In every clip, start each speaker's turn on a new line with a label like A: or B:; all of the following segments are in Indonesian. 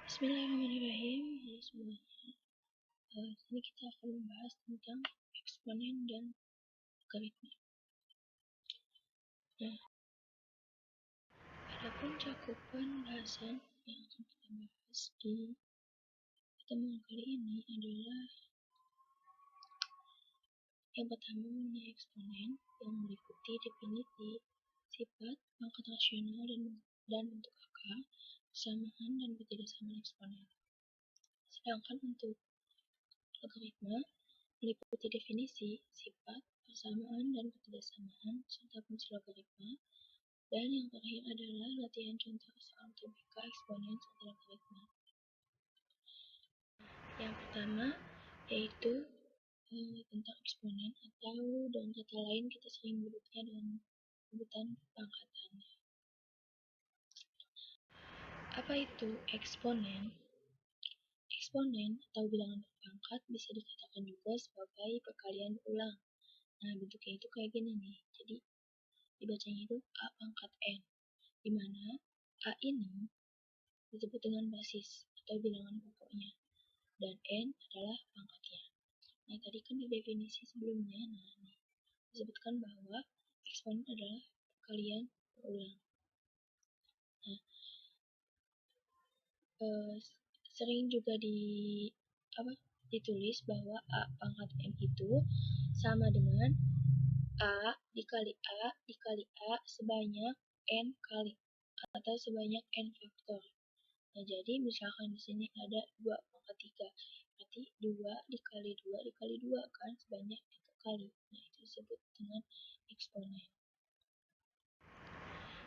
A: Bismillahirrahmanirrahim. Halo semuanya. Sini kita akan membahas tentang eksponen dan logaritma. Nah, adapun cakupan bahasan yang akan kita bahas di pertemuan kali ini adalah yang pertama mengenai eksponen yang meliputi definisi, sifat, pangkat rasional dan bentuk akar, kesamaan dan ketidaksamaan eksponen. Sedangkan untuk logaritma meliputi definisi, sifat, persamaan dan ketidaksamaan, serta fungsi logaritma. Dan yang terakhir adalah latihan contoh soal UTBK eksponen serta logaritma. Yang pertama yaitu tentang eksponen, atau dengan kata lain kita sering menyebutnya dengan sebutan pangkatannya. Apa itu eksponen? Eksponen atau bilangan berpangkat bisa dikatakan juga sebagai perkalian ulang. Nah, bentuknya itu kayak gini nih. Jadi dibacanya itu A pangkat N, di mana A ini disebut dengan basis atau bilangan pokoknya, dan N adalah pangkatnya. Nah, tadi kan di definisi sebelumnya, disebutkan bahwa eksponen adalah perkalian berulang. Nah, sering juga ditulis bahwa A pangkat M itu sama dengan A dikali A sebanyak N kali, atau sebanyak N faktor. Nah, jadi misalkan di sini ada 2 pangkat 3, berarti 2 dikali 2 dikali 2 kan sebanyak 3 kali. Nah, itu disebut dengan eksponen.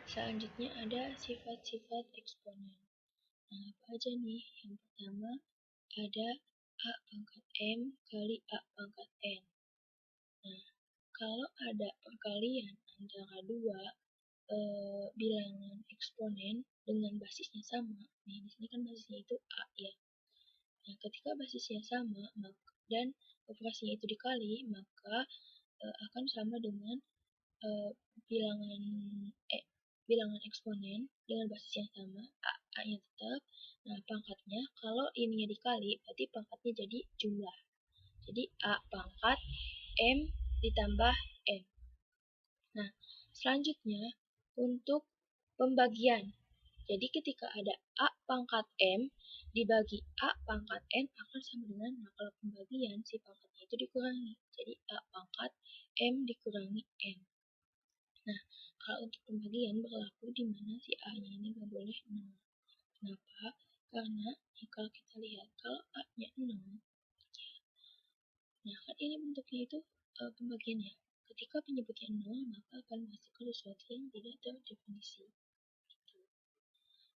A: Selanjutnya ada sifat-sifat eksponen. Nah, apa aja nih? Yang pertama ada A pangkat M kali A pangkat N. Nah, kalau ada perkalian antara dua bilangan eksponen dengan basisnya sama, nih di sini kan basisnya itu A ya. Nah, ketika basisnya sama dan operasinya itu dikali, maka akan sama dengan bilangan eksponen dengan basis yang sama, A-nya tetap. Nah, pangkatnya kalau ininya dikali, berarti pangkatnya jadi jumlah. Jadi A pangkat M ditambah N. Nah, selanjutnya untuk pembagian. Jadi ketika ada A pangkat M dibagi A pangkat N akan sama dengan, nah kalau pembagian si pangkatnya itu dikurangi. Jadi A pangkat M dikurangi N. Nah, kalau untuk pembagian berlaku di mana si A-nya ini nggak boleh 0. Kenapa? Karena kalau kita lihat, kalau A-nya 0, nah kan ini bentuknya itu pembagiannya. Ketika penyebutnya 0, maka akan masuk ke sesuatu yang tidak terdefinisi.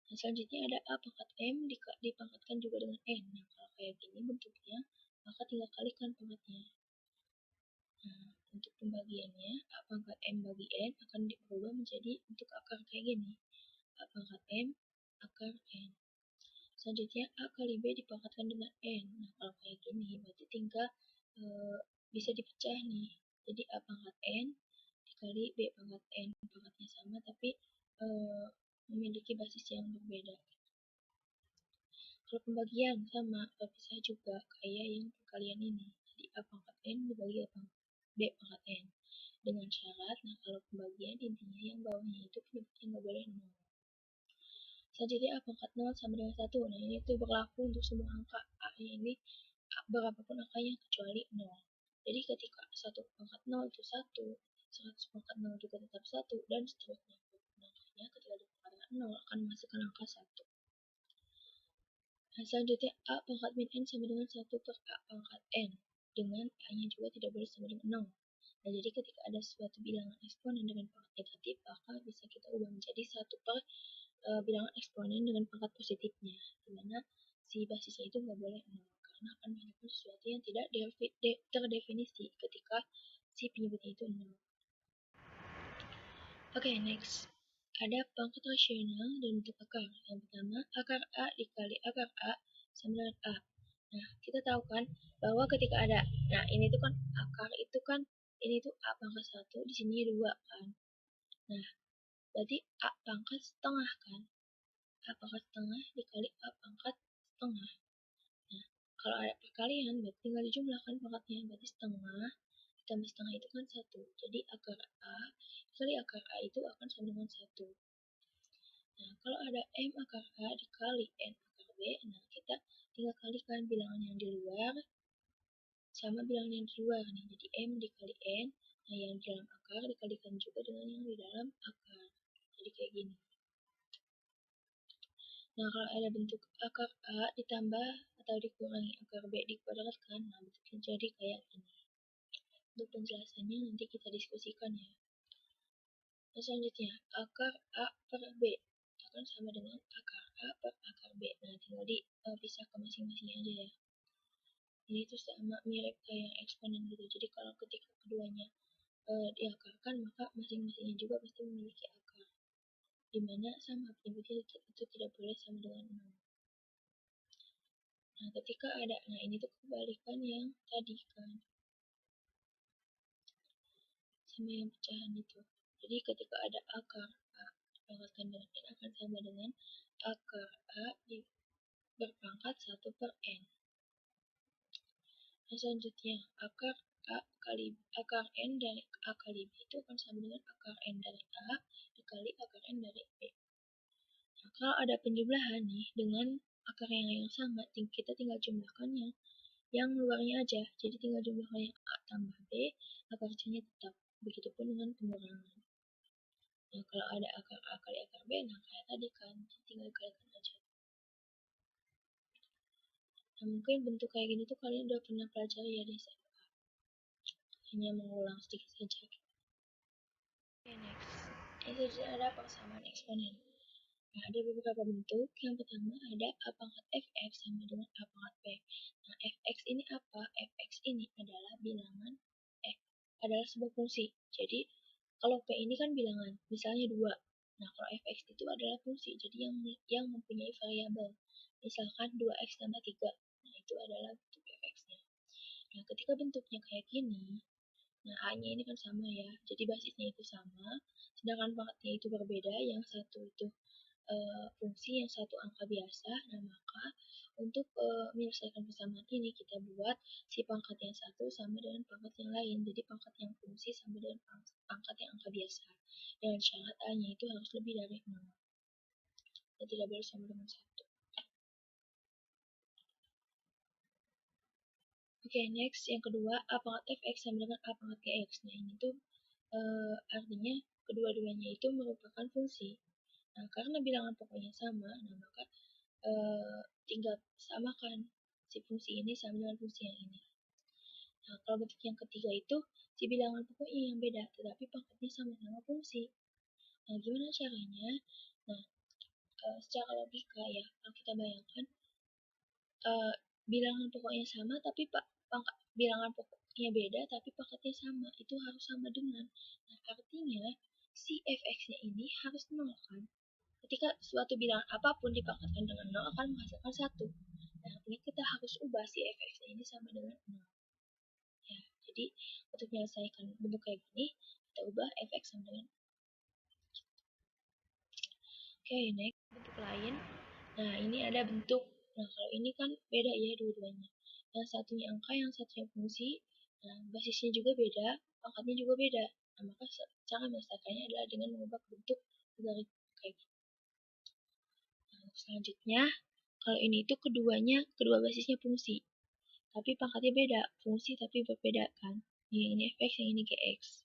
A: Nah, selanjutnya ada A pangkat M dipangkatkan juga dengan N. Nah, kalau kayak gini bentuknya, maka tinggal kalikan pangkatnya. Nah, untuk pembagiannya, A pangkat M bagi N akan berubah menjadi bentuk akar kayak gini. A pangkat M, akar N. Selanjutnya, A kali B dipangkatkan dengan N. Nah, kalau kayak gini, berarti tinggal bisa dipecah nih. Jadi A pangkat N dikali B pangkat N. Pangkatnya sama, tapi memiliki basis yang berbeda. Kalau pembagian sama, bisa juga kayak yang perkalian ini. Jadi A pangkat N dibagi B pangkat N. Dengan syarat, nah kalau pembagian intinya yang bawahnya itu penyebutnya nggak boleh 0. Selanjutnya A pangkat 0 sama dengan 1. Nah, ini tuh berlaku untuk semua angka. A ini berapapun angkanya kecuali 0. Jadi ketika 1 pangkat 0 itu 1, 100 pangkat 0 juga tetap 1, dan seterusnya. Angkanya ketika dipangkatkan 0 akan menghasilkan angka 1. Nah, selanjutnya A pangkat min N sama dengan 1 per A pangkat N. Dengan A-nya juga tidak boleh sama dengan 0. Nah, jadi ketika ada suatu bilangan eksponen dengan pangkat negatif, maka bisa kita ubah menjadi 1 per bilangan eksponen dengan pangkat positifnya, dimana si basisnya itu nggak boleh 0, karena akan menghasilkan sesuatu yang tidak terdefinisi ketika si penyebutnya itu 0. Oke, next. Ada pangkat rasional dan bentuk akar. Yang pertama, akar A dikali akar A sama dengan A. Nah, kita tahu kan bahwa ketika ada, nah ini tuh kan akar itu kan, ini tuh A pangkat 1, di sini 2 kan. Nah, berarti A pangkat setengah kan. A pangkat setengah dikali A pangkat setengah. Nah, kalau ada perkalian, berarti tinggal dijumlahkan pangkatnya, berarti setengah ditambah setengah itu kan 1. Jadi akar A dikali akar A itu akan sama dengan 1. Nah, kalau ada M akar A dikali N akar B, nah kita tinggal kalikan bilangan yang di luar sama bilangan yang di luar nih. Jadi M dikali N, nah yang di dalam akar dikalikan juga dengan yang di dalam akar. Jadi kayak gini. Nah, kalau ada bentuk akar A ditambah atau dikurangi akar B dikuadratkan, nah bentuknya jadi kayak gini. Untuk penjelasannya nanti kita diskusikan ya. Nah, selanjutnya, akar A per B akan sama dengan akar A per akar B. Nah, tinggal dipisah ke masing-masing aja ya. Jadi itu sama mirip kayak eksponen gitu. Jadi kalau ketika keduanya diakarkan, maka masing-masingnya juga pasti memiliki akar. Dimana sama penyebutnya itu tidak boleh sama dengan 0. Nah, ketika ada, nah ini tuh kebalikan yang tadi kan. Sama yang pecahan itu. Jadi ketika ada akar A dipangkatkan dengan N akan sama dengan akar A berpangkat 1 per N. Nah, selanjutnya, akar A kali akar N dari A kali B itu akan sama dengan akar N dari A dikali akar N dari B. Nah, kalau ada penjumlahan nih dengan akar yang sama, kita tinggal jumlahkannya yang luarnya aja. Jadi tinggal jumlahkan yang A tambah B, akar C-nya tetap. Begitupun dengan pengurangan. Nah, kalau ada akar A kali akar B, nah kayak tadi kan, tinggal dikalikan aja. Nah, mungkin bentuk kayak gini tuh kalian udah pernah pelajari ya di SMA. Hanya mengulang sedikit saja. Okay, next. Ini ada persamaan eksponen. Nah, ada beberapa bentuk. Yang pertama ada A pangkat Fx sama dengan A pangkat P. Nah, Fx ini apa? Fx ini adalah bilangan adalah sebuah fungsi. Jadi, kalau P ini kan bilangan, misalnya 2. Nah, kalau Fx itu adalah fungsi, jadi yang mempunyai variabel. Misalkan 2x tambah 3. Nah, itu adalah bentuk Fx-nya. Nah, ketika bentuknya kayak gini, nah A-nya ini kan sama ya, jadi basisnya itu sama, sedangkan pangkatnya itu berbeda, yang satu itu fungsi, yang satu angka biasa. Nah, maka untuk menyelesaikan persamaan ini kita buat si pangkat yang satu sama dengan pangkat yang lain. Jadi pangkat yang fungsi sama dengan pangkat yang angka biasa. Dengan syarat A-nya itu harus lebih dari 0. Dan tidak boleh sama dengan 1. Oke, next yang kedua, A pangkat Fx sama dengan A pangkat Gx. Nah, ini tuh artinya kedua-duanya itu merupakan fungsi. Nah, karena bilangan pokoknya sama, nah maka tinggal samakan si fungsi ini sama dengan fungsi yang ini. Nah, kalau bentuk yang ketiga itu si bilangan pokoknya yang beda, tetapi pangkatnya sama-sama fungsi. Nah, gimana caranya? Nah, secara logika ya, kalau kita bayangkan bilangan pokoknya sama, tapi pangkat bilangan pokoknya beda, tapi pangkatnya sama. Itu harus sama dengan. Nah, artinya si fx-nya ini harus 0 kan? Ketika suatu bilangan apapun dipangkatkan dengan 0 akan menghasilkan 1. Nah, ini kita harus ubah si fx-nya ini sama dengan 0. Ya, jadi untuk menyelesaikan bentuk kayak gini, kita ubah fx sama dengan 0. Oke, next bentuk lain. Nah, ini ada bentuk. Nah, kalau ini kan beda ya dua-duanya. Yang satunya angka, yang satunya fungsi. Nah, basisnya juga beda, pangkatnya juga beda. Nah, maka cara menyelesaikannya adalah dengan mengubah bentuk dari kayak gitu. Nah, selanjutnya, kalau ini itu kedua basisnya fungsi. Tapi pangkatnya beda, fungsi tapi berbeda kan. Yang ini fx, yang ini gx.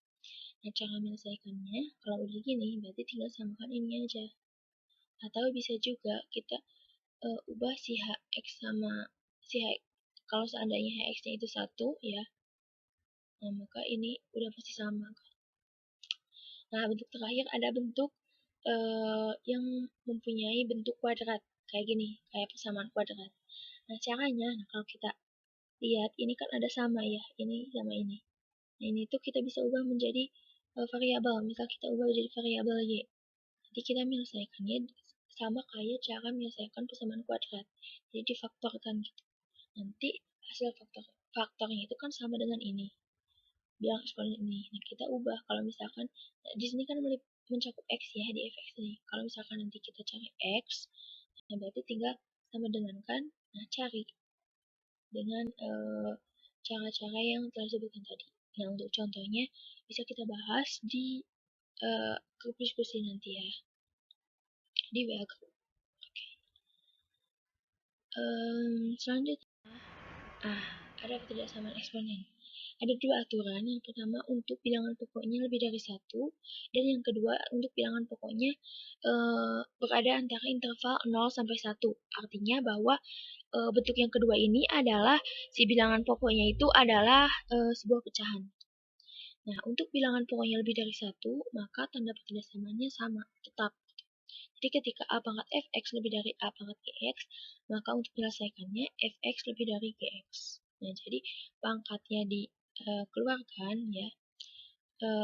A: Nah, cara menyelesaikannya, kalau udah gini, berarti tinggal samakan ini aja. Atau bisa juga kita ubah si hx sama si h. Kalau seandainya hx-nya itu 1 ya, nah maka ini udah pasti sama kan. Nah, bentuk terakhir ada bentuk yang mempunyai bentuk kuadrat kayak gini, kayak persamaan kuadrat. Nah, caranya, nah kalau kita lihat ini kan ada sama ya, ini sama ini. Nah, ini tuh kita bisa ubah menjadi variabel. Misal kita ubah menjadi variabel y. Nanti kita menyelesaikannya sama kayak cara menyelesaikan persamaan kuadrat. Jadi difaktorkan gitu. Nanti hasil faktornya itu kan sama dengan ini. Bilang eksponen ini. Nah, kita ubah kalau misalkan di sini kan mencakup x ya di fx ini. Kalau misalkan nanti kita cari x, nah berarti tinggal sama dengan kan, nah cari dengan cara-cara yang telah disebutkan tadi. Nah, untuk contohnya bisa kita bahas di grup diskusi nanti ya, di WA group. Selanjutnya, ada ketidaksamaan eksponen. Ada dua aturan, yang pertama untuk bilangan pokoknya lebih dari satu, dan yang kedua untuk bilangan pokoknya berada antara interval 0 sampai 1. Artinya bahwa bentuk yang kedua ini adalah si bilangan pokoknya itu adalah sebuah pecahan. Nah, untuk bilangan pokoknya lebih dari satu, maka tanda pertidaksamannya sama, tetap. Jadi ketika A pangkat Fx lebih dari A pangkat Gx, maka untuk menyelesaikannya Fx lebih dari Gx. Nah, jadi pangkatnya dikeluarkan ya,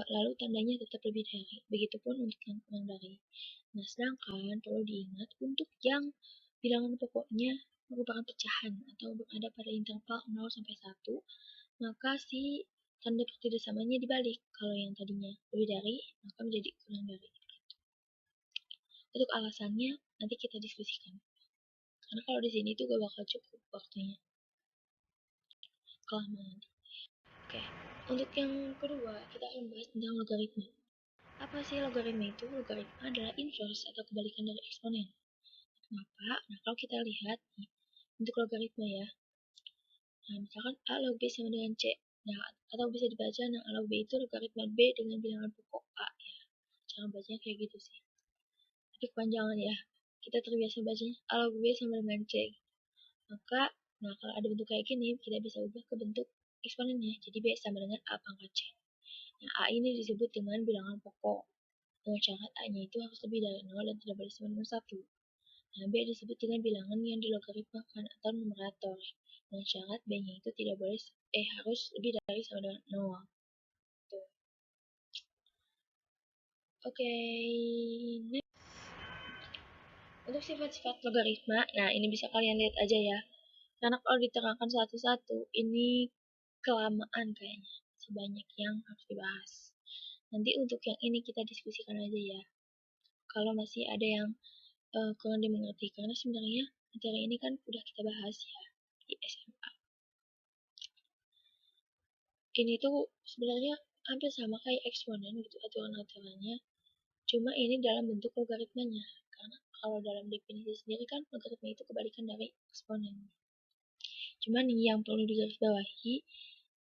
A: lalu tandanya tetap lebih dari. Begitupun untuk yang kurang dari. Nah, sedangkan perlu diingat untuk yang bilangan pokoknya merupakan pecahan atau berada pada interval 0 sampai 1, maka si tanda pertidaksamannya dibalik. Kalau yang tadinya lebih dari, maka menjadi kurang dari. Untuk alasannya nanti kita diskusikan. Karena kalau di sini tuh gak bakal cukup waktunya. Kelamaan. Oke. Untuk yang kedua, kita akan bahas tentang logaritma. Apa sih logaritma itu? Logaritma adalah inverse atau kebalikan dari eksponen. Kenapa? Nah, kalau kita lihat nih, untuk logaritma ya. Nah, misalkan A log B sama dengan C. Nah, atau bisa dibaca, nah A log B itu logaritma B dengan bilangan pokok A ya. Cara bacanya kayak gitu sih. Tapi kepanjangan ya. Kita terbiasa bacanya A log B sama dengan C. Maka, nah kalau ada bentuk kayak gini, kita bisa ubah ke bentuk eksponennya. Jadi B sama dengan A pangkat C. Nah, A ini disebut dengan bilangan pokok. Dengan syarat A-nya itu harus lebih dari 0 dan tidak boleh sama dengan 1. Nah, B disebut dengan bilangan yang dilogaritmakan atau numerator. Dengan syarat B-nya itu tidak boleh harus lebih dari sama dengan 0. Tuh. Oke, next. Untuk sifat-sifat logaritma, nah ini bisa kalian lihat aja ya. Karena kalau diterangkan satu-satu, ini kelamaan kayaknya. Sebanyak yang harus dibahas. Nanti untuk yang ini kita diskusikan aja ya. Kalau masih ada yang kurang dimengerti. Karena sebenarnya materi ini kan udah kita bahas ya di SMA. Ini tuh sebenarnya hampir sama kayak eksponen gitu aturan-aturannya. Cuma ini dalam bentuk logaritmanya. Karena kalau dalam definisi sendiri kan logaritma itu kebalikan dari eksponen. Cuman yang perlu digarisbawahi,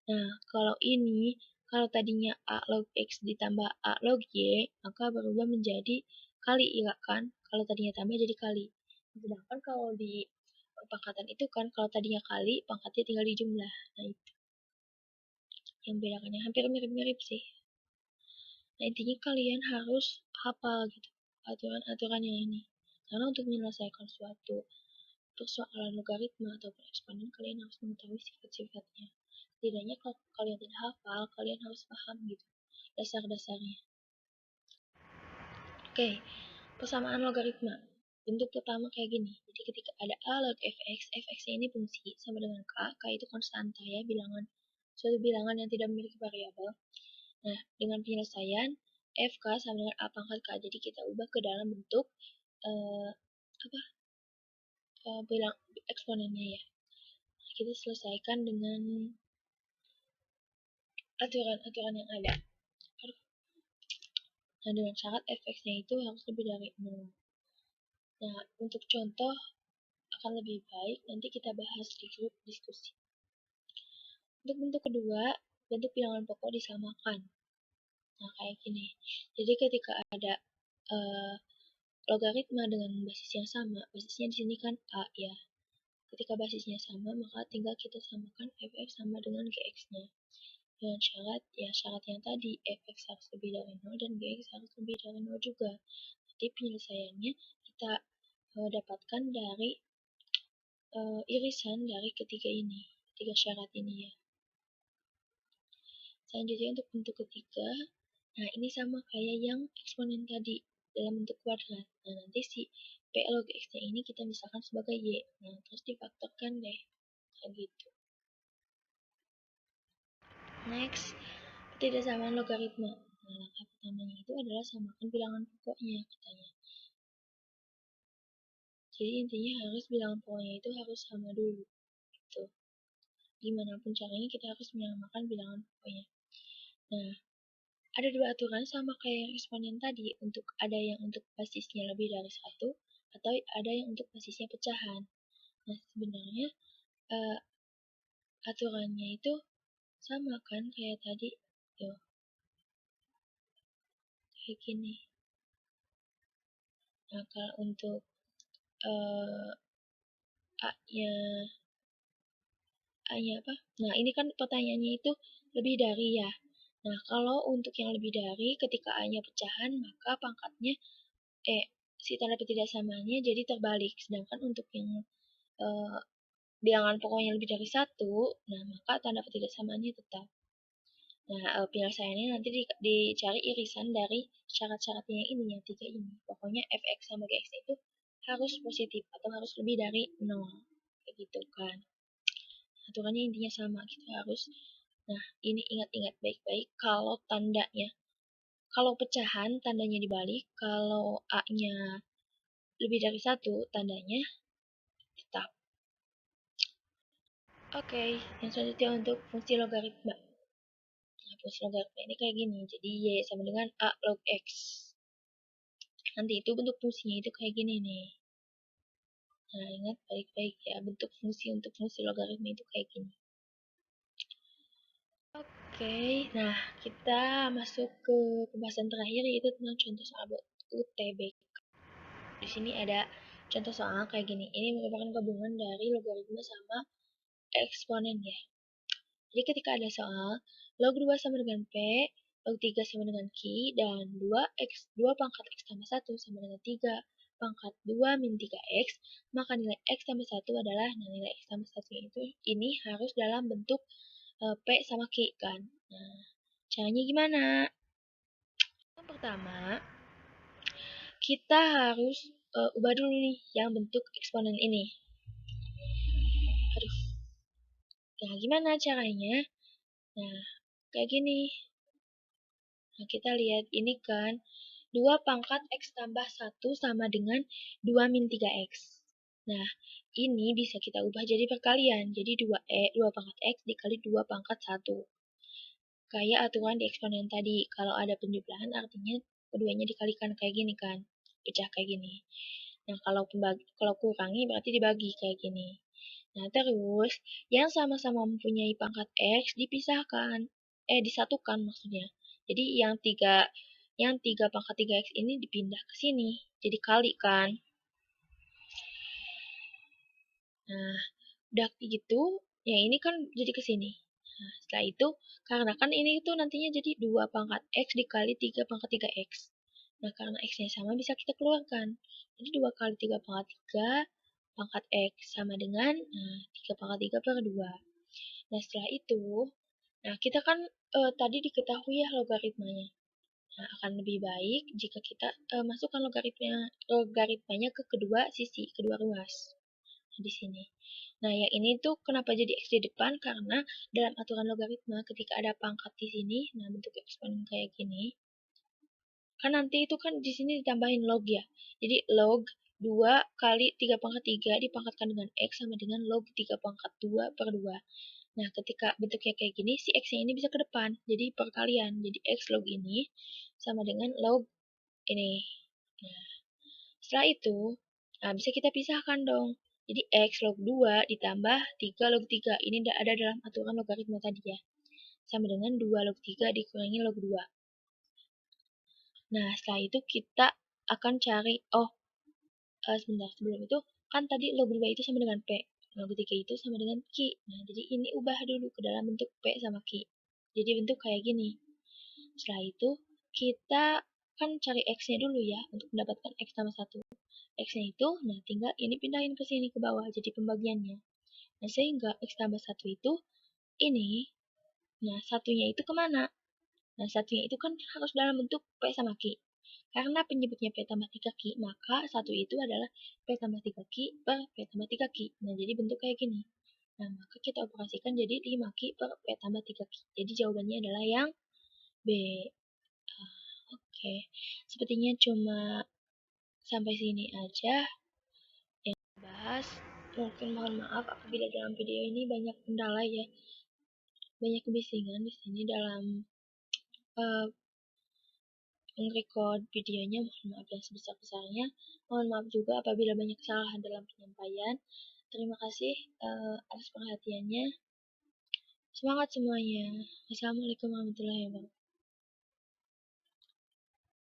A: nah kalau ini, kalau tadinya A log X ditambah A log Y, maka berubah menjadi kali ya kan? Kalau tadinya tambah jadi kali. Sedangkan kalau di pangkatan itu kan, kalau tadinya kali, pangkatnya tinggal dijumlah. Nah itu yang bedakannya, hampir mirip-mirip sih. Nah intinya kalian harus hafal gitu aturan-aturan yang ini. Karena untuk menyelesaikan suatu persoalan logaritma atau eksponen, kalian harus mengetahui sifat-sifatnya. Setidaknya kalau kalian tidak hafal, kalian harus paham gitu dasar-dasarnya. Oke, persamaan logaritma. Bentuk pertama kayak gini. Jadi ketika ada A log fx, fx ini fungsi sama dengan k itu konstanta ya, suatu bilangan yang tidak memiliki variabel. Nah, dengan penyelesaian fk sama dengan a pangkat k, jadi kita ubah ke dalam bentuk bilang eksponennya ya. Kita selesaikan dengan aturan-aturan yang ada. Nah, dengan syarat fx-nya itu harus lebih dari 0. Nah, untuk contoh akan lebih baik nanti kita bahas di grup diskusi. Untuk bentuk kedua, bentuk bilangan pokok disamakan. Nah, kayak gini. Jadi ketika ada logaritma dengan basis yang sama, basisnya di sini kan A ya. Ketika basisnya sama, maka tinggal kita samakan fx sama dengan gx-nya. Dengan syarat yang tadi, fx harus lebih dari 0 dan gx harus lebih dari 0 juga. Jadi penyelesaiannya kita dapatkan dari irisan dari ketiga syarat ini ya. Selanjutnya untuk bentuk ketiga, nah ini sama kayak yang eksponen tadi dalam bentuk kuadrat. Nah nanti si P log X-nya ini kita misalkan sebagai Y. Nah terus difaktorkan deh, kayak gitu. Next, ketidaksamaan logaritma. Nah langkah pertamanya itu adalah samakan bilangan pokoknya katanya. Jadi intinya harus bilangan pokoknya itu harus sama dulu. Gitu. Gimana pun caranya kita harus menyamakan bilangan pokoknya. Nah, ada dua aturan sama kayak yang eksponen tadi, untuk ada yang untuk basisnya lebih dari satu, atau ada yang untuk basisnya pecahan. Nah, sebenarnya aturannya itu sama kan kayak tadi, tuh, kayak gini. Nah, kalau untuk A-nya A-nya apa? Nah, ini kan pertanyaannya itu lebih dari ya. Nah, kalau untuk yang lebih dari, ketika A-nya pecahan, maka pangkatnya, si tanda tidak samanya jadi terbalik. Sedangkan untuk yang bilangan pokoknya lebih dari satu, nah maka tanda tidak samanya tetap. Nah, penyelesaiannya nanti dicari irisan dari syarat-syaratnya yang ini, yang tiga ini. Pokoknya fx sama gx itu harus positif atau harus lebih dari 0. Kayak gitu kan. Aturannya intinya sama, kita harus. Nah, ini ingat-ingat baik-baik kalau tandanya. Kalau pecahan, tandanya dibalik. Kalau A-nya lebih dari satu, tandanya tetap. Oke, yang selanjutnya untuk fungsi logaritma. Nah, fungsi logaritma ini kayak gini. Jadi, Y sama dengan A log X. Nanti itu bentuk fungsinya itu kayak gini nih. Nah, ingat baik-baik ya, bentuk fungsi untuk fungsi logaritma itu kayak gini. Oke, nah kita masuk ke pembahasan terakhir, yaitu tentang contoh soal UTBK. Di sini ada contoh soal kayak gini. Ini merupakan gabungan dari logaritma sama eksponen ya. Jadi ketika ada soal, log 2 sama dengan P, log 3 sama dengan Q, dan 2 pangkat X tambah 1 sama dengan 3 pangkat 2 min 3X, maka nilai X tambah 1 adalah, nah nilai X tambah 1 itu ini harus dalam bentuk P sama Q kan. Nah, caranya gimana? Yang pertama, kita harus ubah dulu nih yang bentuk eksponen ini. Aduh. Nah, gimana caranya? Nah, kayak gini. Nah, kita lihat ini kan 2 pangkat X tambah 1 sama dengan 2 min 3X. Nah, ini bisa kita ubah jadi perkalian. Jadi 2 pangkat X dikali 2 pangkat 1. Kayak aturan di eksponen tadi. Kalau ada penjumlahan artinya keduanya dikalikan kayak gini kan. Pecah kayak gini. Nah, kalau kurangi berarti dibagi kayak gini. Nah, terus yang sama-sama mempunyai pangkat X disatukan maksudnya. Jadi yang 3 pangkat 3X ini dipindah ke sini. Jadi kali kan. Nah, udah gitu, ya ini kan jadi ke sini. Nah, setelah itu, karena kan ini itu nantinya jadi 2 pangkat X dikali 3 pangkat 3X. Nah, karena X-nya sama bisa kita keluarkan. Jadi 2 kali 3 pangkat 3 pangkat X sama dengan 3 pangkat 3 per 2. Nah, setelah itu, nah kita kan tadi diketahui ya logaritmanya. Nah, akan lebih baik jika kita masukkan logaritmanya ke kedua sisi, kedua ruas. Nah, di sini. Nah, yang ini tuh kenapa jadi X di depan? Karena dalam aturan logaritma ketika ada pangkat di sini, nah bentuk eksponen kayak gini, kan nanti itu kan di sini ditambahin log ya. Jadi log 2 kali 3 pangkat 3 dipangkatkan dengan X sama dengan log 3 pangkat 2 per 2. Nah, ketika bentuknya kayak gini, si X-nya ini bisa ke depan. Jadi perkalian. Jadi X log ini sama dengan log ini. Nah, setelah itu, nah bisa kita pisahkan dong. Jadi X log 2 ditambah 3 log 3. Ini ada dalam aturan logaritma tadi ya. Sama dengan 2 log 3 dikurangi log 2. Nah, setelah itu kita akan cari, sebentar, sebelum itu, kan tadi log 2 itu sama dengan P. Log 3 itu sama dengan Q. Nah, jadi ini ubah dulu ke dalam bentuk P sama Q. Jadi bentuk kayak gini. Setelah itu, kita kan cari X-nya dulu ya, untuk mendapatkan X tambah 1. X-nya itu, nah tinggal ini pindahin ke sini ke bawah, jadi pembagiannya. Nah, sehingga X tambah 1 itu, ini, nah satunya itu kemana? Nah, satunya itu kan harus dalam bentuk P sama Q. Karena penyebutnya P tambah 3Q, maka satu itu adalah P tambah 3Q per P tambah 3Q. Nah, jadi bentuk kayak gini. Nah, maka kita operasikan jadi 5Q per P tambah 3Q. Jadi jawabannya adalah yang B. Oke, sepertinya cuma sampai sini aja. Mungkin mohon maaf apabila dalam video ini banyak kendala ya, banyak kebisingan di sini dalam uh, record videonya. Mohon maaf yang sebesar-besarnya. Mohon maaf juga apabila banyak kesalahan dalam penyampaian. Terima kasih atas perhatiannya. Semangat semuanya. Wassalamualaikum warahmatullahi wabarakatuh.